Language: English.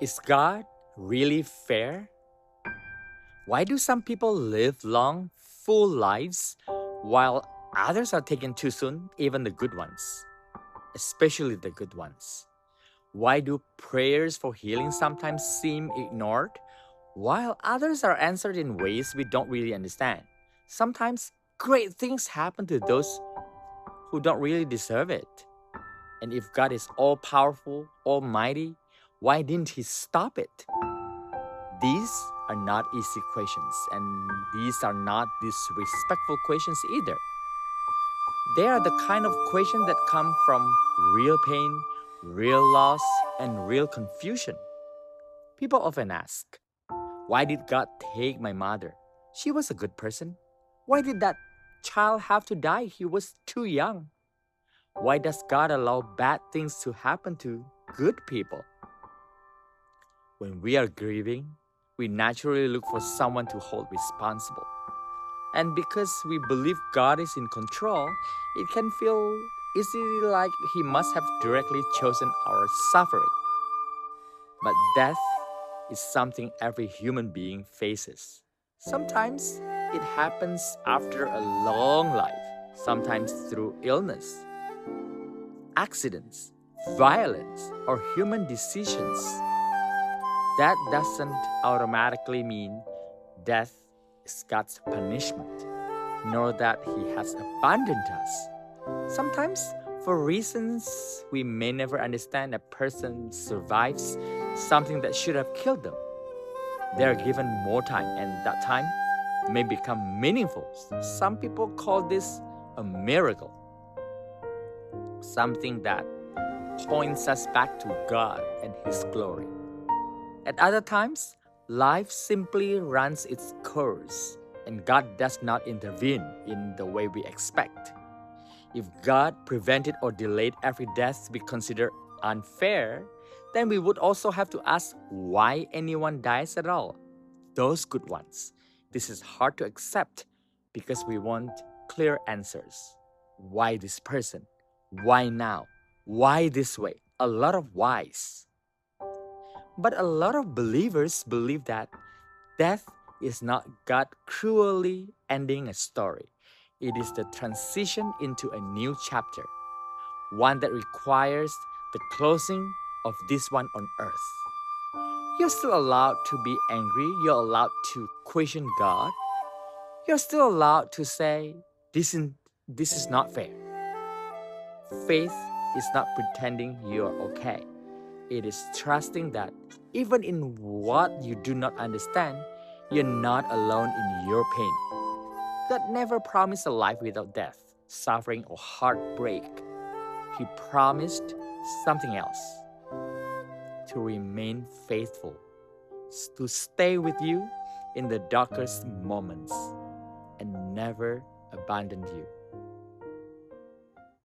Is God really fair? Why do some people live long, full lives while others are taken too soon, even the good ones, especially the good ones? Why do prayers for healing sometimes seem ignored while others are answered in ways we don't really understand? Sometimes great things happen to those who don't really deserve it. And if God is all powerful, almighty, why didn't He stop it? These are not easy questions, and these are not disrespectful questions either. They are the kind of questions that come from real pain, real loss, and real confusion. People often ask, why did God take my mother? She was a good person. Why did that child have to die? He was too young. Why does God allow bad things to happen to good people? When we are grieving, we naturally look for someone to hold responsible. And because we believe God is in control, it can feel easily like He must have directly chosen our suffering. But death is something every human being faces. Sometimes it happens after a long life, sometimes through illness, accidents, violence, or human decisions. That doesn't automatically mean death is God's punishment, nor that He has abandoned us. Sometimes, for reasons we may never understand, a person survives something that should have killed them. They are given more time, and that time may become meaningful. Some people call this a miracle, something that points us back to God and His glory. At other times, life simply runs its course, and God does not intervene in the way we expect. If God prevented or delayed every death we consider unfair, then we would also have to ask why anyone dies at all. Those good ones. This is hard to accept because we want clear answers. Why this person? Why now? Why this way? A lot of whys. But a lot of believers believe that death is not God cruelly ending a story. It is the transition into a new chapter, one that requires the closing of this one on earth. You're still allowed to be angry. You're allowed to question God. You're still allowed to say, this is not fair. Faith is not pretending you're okay. It is trusting that even in what you do not understand, you're not alone in your pain. God never promised a life without death, suffering, or heartbreak. He promised something else: to remain faithful, to stay with you in the darkest moments, and never abandon you.